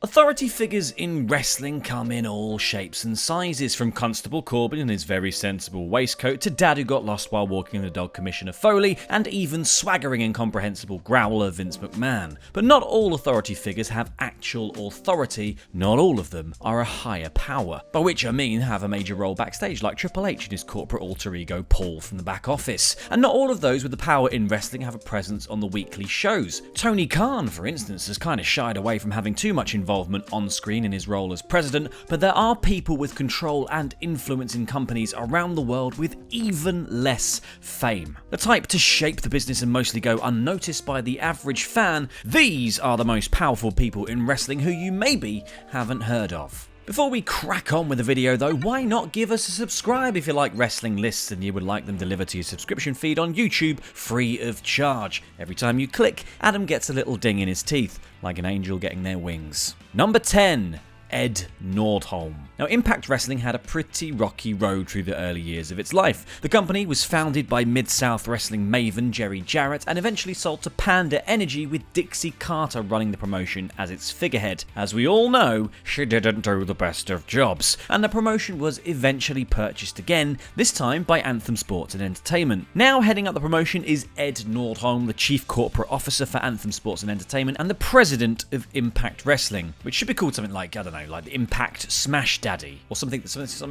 Authority figures in wrestling come in all shapes and sizes, from Constable Corbin in his very sensible waistcoat to Dad who got lost while walking the dog Commissioner Foley, and even swaggering incomprehensible growler Vince McMahon. But not all authority figures have actual authority, not all of them are a higher power, by which I mean have a major role backstage like Triple H and his corporate alter ego Paul from the back office. And not all of those with the power in wrestling have a presence on the weekly shows. Tony Khan, for instance, has kind of shied away from having too much involvement on screen in his role as president, but there are people with control and influence in companies around the world with even less fame. The type to shape the business and mostly go unnoticed by the average fan. These are the most powerful people in wrestling who you maybe haven't heard of. Before we crack on with the video though, why not give us a subscribe if you like wrestling lists and you would like them delivered to your subscription feed on YouTube free of charge. Every time you click, Adam gets a little ding in his teeth, like an angel getting their wings. Number 10. Ed Nordholm. Now, Impact Wrestling had a pretty rocky road through the early years of its life. The company was founded by Mid-South wrestling maven Jerry Jarrett and eventually sold to Panda Energy, with Dixie Carter running the promotion as its figurehead. As we all know, she didn't do the best of jobs, and the promotion was eventually purchased again, this time by Anthem Sports and Entertainment. Now heading up the promotion is Ed Nordholm, the Chief Corporate Officer for Anthem Sports and Entertainment and the President of Impact Wrestling, which should be called something like, I don't know, like the Impact Smash Daddy, or something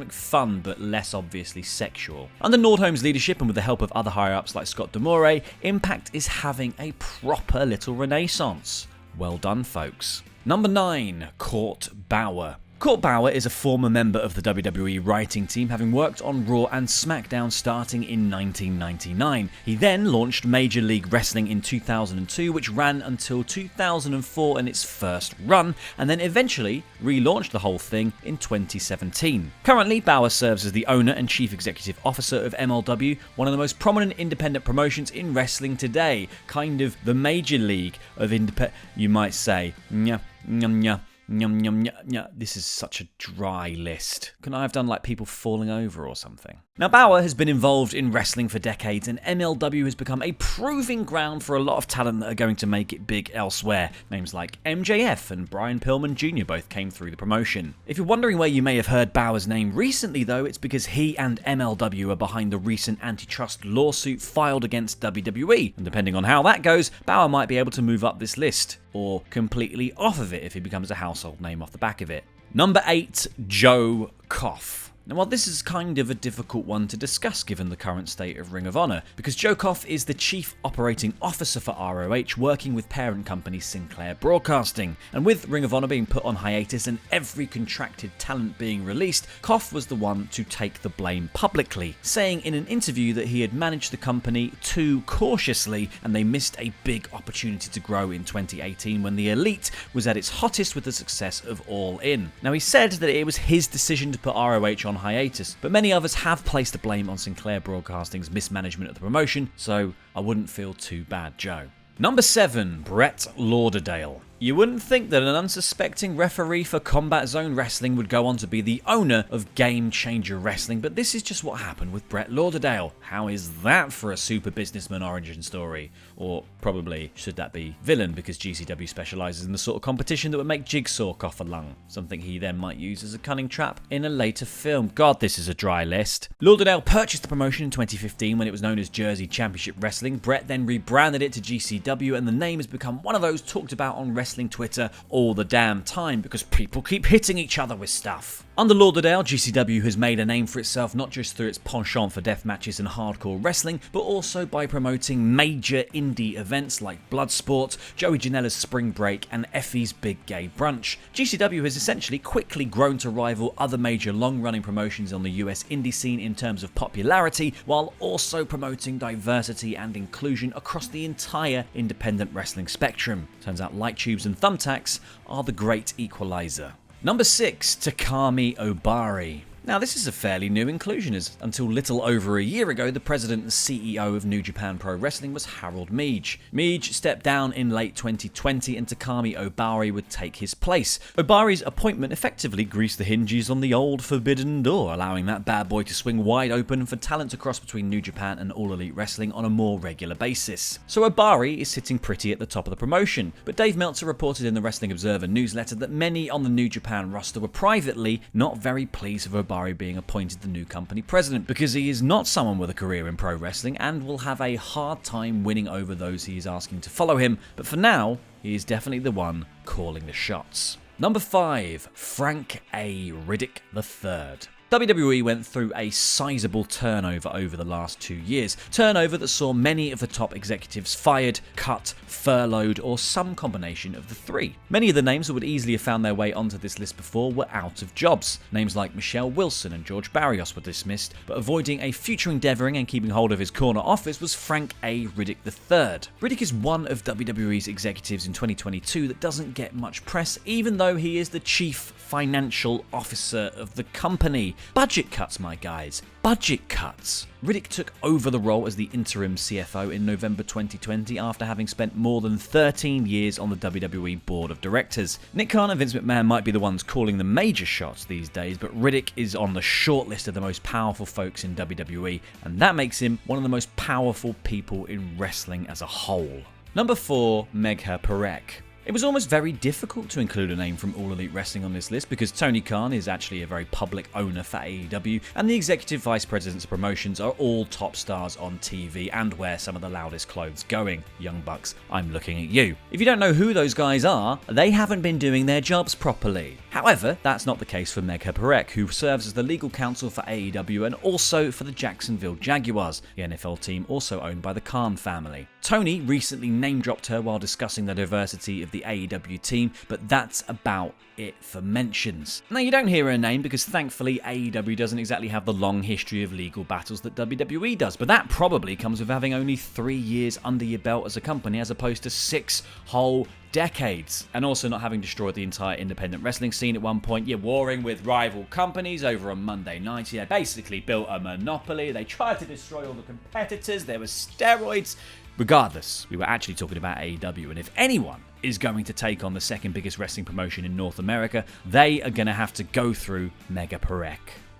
fun but less obviously sexual. Under Nordholm's leadership and with the help of other higher-ups like Scott D'Amore, Impact is having a proper little renaissance. Well done, folks. Number 9. Court Bauer. Court Bauer is a former member of the WWE writing team, having worked on Raw and SmackDown starting in 1999. He then launched Major League Wrestling in 2002, which ran until 2004 in its first run, and then eventually relaunched the whole thing in 2017. Currently, Bauer serves as the owner and chief executive officer of MLW, one of the most prominent independent promotions in wrestling today. Kind of the Major League of independent, you might say. Nya, nyum, nya. Nyum, nyum, nyum, nyum. This is such a dry list. Couldn't I have done like people falling over or something? Now, Bauer has been involved in wrestling for decades, and MLW has become a proving ground for a lot of talent that are going to make it big elsewhere. Names like MJF and Brian Pillman Jr. both came through the promotion. If you're wondering where you may have heard Bauer's name recently though, it's because he and MLW are behind the recent antitrust lawsuit filed against WWE, and depending on how that goes, Bauer might be able to move up this list, or completely off of it if he becomes a household name off the back of it. Number 8. Joe Koff. Now, while this is kind of a difficult one to discuss given the current state of Ring of Honor, because Joe Koff is the Chief Operating Officer for ROH, working with parent company Sinclair Broadcasting. And with Ring of Honor being put on hiatus and every contracted talent being released, Koff was the one to take the blame publicly, saying in an interview that he had managed the company too cautiously and they missed a big opportunity to grow in 2018 when the Elite was at its hottest with the success of All In. Now, he said that it was his decision to put ROH on hiatus, but many others have placed the blame on Sinclair Broadcasting's mismanagement of the promotion, so I wouldn't feel too bad, Joe. Number 7. Brett Lauderdale. You wouldn't think that an unsuspecting referee for Combat Zone Wrestling would go on to be the owner of Game Changer Wrestling, but this is just what happened with Brett Lauderdale. How is that for a super businessman origin story? Or probably should that be villain, because GCW specialises in the sort of competition that would make Jigsaw cough a lung, something he then might use as a cunning trap in a later film. God, this is a dry list. Lauderdale purchased the promotion in 2015 when it was known as Jersey Championship Wrestling. Brett then rebranded it to GCW, and the name has become one of those talked about on wrestling Twitter all the damn time because people keep hitting each other with stuff. Under Lauderdale, GCW has made a name for itself not just through its penchant for death matches and hardcore wrestling, but also by promoting major indie events like Bloodsport, Joey Janela's Spring Break, and Effie's Big Gay Brunch. GCW has essentially quickly grown to rival other major long-running promotions on the US indie scene in terms of popularity, while also promoting diversity and inclusion across the entire independent wrestling spectrum. Turns out light tubes and thumbtacks are the great equalizer. Number 6. Takami Ohbari. Now, this is a fairly new inclusion, as until little over a year ago, the president and CEO of New Japan Pro Wrestling was Harold Meij. Meij stepped down in late 2020 and Takami Ohbari would take his place. Ohbari's appointment effectively greased the hinges on the old forbidden door, allowing that bad boy to swing wide open for talent to cross between New Japan and All Elite Wrestling on a more regular basis. So Ohbari is sitting pretty at the top of the promotion, but Dave Meltzer reported in the Wrestling Observer newsletter that many on the New Japan roster were privately not very pleased with Ohbari being appointed the new company president, because he is not someone with a career in pro wrestling and will have a hard time winning over those he is asking to follow him, but for now, he is definitely the one calling the shots. Number 5, Frank A. Riddick III. WWE went through a sizable turnover over the last 2 years, turnover that saw many of the top executives fired, cut, furloughed, or some combination of the three. Many of the names that would easily have found their way onto this list before were out of jobs. Names like Michelle Wilson and George Barrios were dismissed, but avoiding a future endeavouring and keeping hold of his corner office was Frank A. Riddick III. Riddick is one of WWE's executives in 2022 that doesn't get much press, even though he is the chief financial officer of the company. Budget cuts, my guys. Budget cuts. Riddick took over the role as the interim CFO in November 2020 after having spent more than 13 years on the WWE board of directors. Nick Khan and Vince McMahon might be the ones calling the major shots these days, but Riddick is on the short list of the most powerful folks in WWE, and that makes him one of the most powerful people in wrestling as a whole. Number 4, Megha Parekh. It was almost very difficult to include a name from All Elite Wrestling on this list because Tony Khan is actually a very public owner for AEW, and the executive vice presidents of promotions are all top stars on TV and wear some of the loudest clothes going. Young Bucks, I'm looking at you. If you don't know who those guys are, they haven't been doing their jobs properly. However, that's not the case for Megha Parekh, who serves as the legal counsel for AEW and also for the Jacksonville Jaguars, the NFL team also owned by the Khan family. Tony recently name-dropped her while discussing the diversity of the AEW team, but that's about it for mentions. Now, you don't hear her name because thankfully AEW doesn't exactly have the long history of legal battles that WWE does, but that probably comes with having only 3 years under your belt as a company as opposed to 6 whole decades, and also not having destroyed the entire independent wrestling scene at one point. You're warring with rival companies over on Monday night. They basically built a monopoly. They tried to destroy all the competitors. There were steroids. Regardless, we were actually talking about AEW, and if anyone is going to take on the second biggest wrestling promotion in North America, they are going to have to go through Megha Parekh.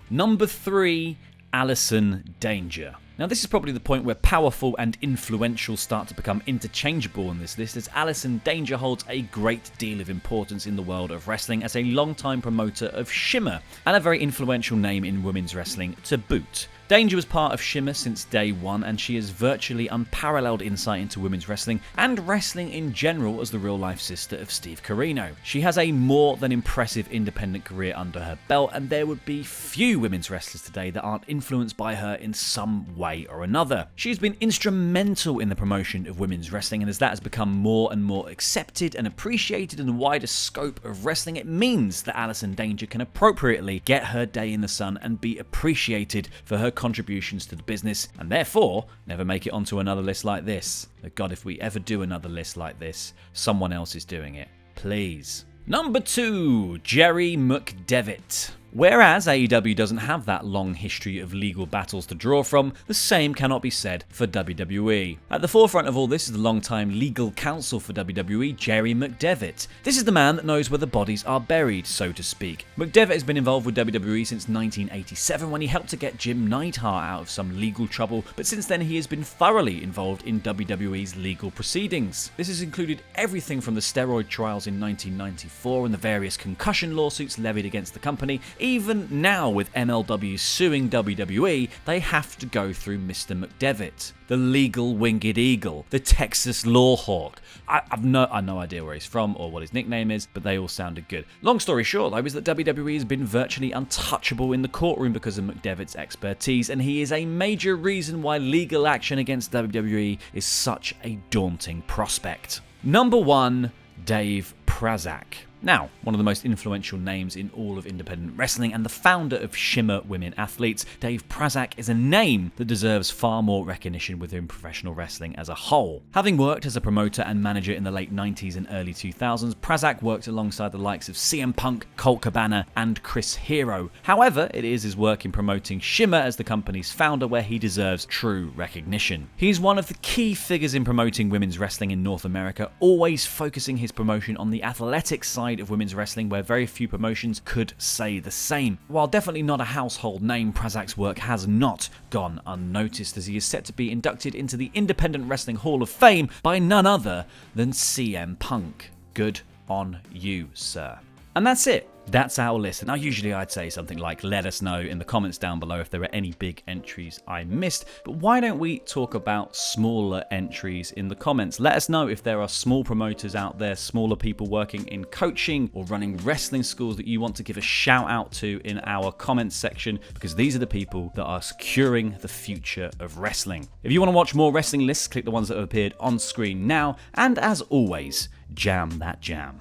Number 3, Allison Danger. Now, this is probably the point where powerful and influential start to become interchangeable on this list, as Allison Danger holds a great deal of importance in the world of wrestling as a long-time promoter of Shimmer, and a very influential name in women's wrestling to boot. Danger was part of Shimmer since day one, and she has virtually unparalleled insight into women's wrestling and wrestling in general as the real-life sister of Steve Corino. She has a more than impressive independent career under her belt, and there would be few women's wrestlers today that aren't influenced by her in some way or another. She's been instrumental in the promotion of women's wrestling, and as that has become more and more accepted and appreciated in the wider scope of wrestling, it means that Allison Danger can appropriately get her day in the sun and be appreciated for her contributions to the business, and therefore never make it onto another list like this. But God, if we ever do another list like this, someone else is doing it. Please. Number 2, Jerry McDevitt. Whereas AEW doesn't have that long history of legal battles to draw from, the same cannot be said for WWE. At the forefront of all this is the longtime legal counsel for WWE, Jerry McDevitt. This is the man that knows where the bodies are buried, so to speak. McDevitt has been involved with WWE since 1987 when he helped to get Jim Neidhart out of some legal trouble, but since then he has been thoroughly involved in WWE's legal proceedings. This has included everything from the steroid trials in 1994 and the various concussion lawsuits levied against the company. Even now, with MLW suing WWE, they have to go through Mr. McDevitt, the legal winged eagle, the Texas law hawk. I've no idea where he's from or what his nickname is, but they all sounded good. Long story short, though, is that WWE has been virtually untouchable in the courtroom because of McDevitt's expertise, and he is a major reason why legal action against WWE is such a daunting prospect. Number 1, Dave Prazak. Now, one of the most influential names in all of independent wrestling and the founder of Shimmer Women Athletes, Dave Prazak is a name that deserves far more recognition within professional wrestling as a whole. Having worked as a promoter and manager in the late 90s and early 2000s, Prazak worked alongside the likes of CM Punk, Colt Cabana, and Chris Hero. However, it is his work in promoting Shimmer as the company's founder where he deserves true recognition. He's one of the key figures in promoting women's wrestling in North America, always focusing his promotion on the athletic side of women's wrestling where very few promotions could say the same. While definitely not a household name, Prazak's work has not gone unnoticed as he is set to be inducted into the Independent Wrestling Hall of Fame by none other than CM Punk. Good on you, sir. And that's it. That's our list. Now, usually I'd say something like, let us know in the comments down below if there are any big entries I missed, but why don't we talk about smaller entries in the comments? Let us know if there are small promoters out there, smaller people working in coaching or running wrestling schools that you want to give a shout out to in our comments section, because these are the people that are securing the future of wrestling. If you want to watch more wrestling lists, click the ones that have appeared on screen now, and as always, jam that jam.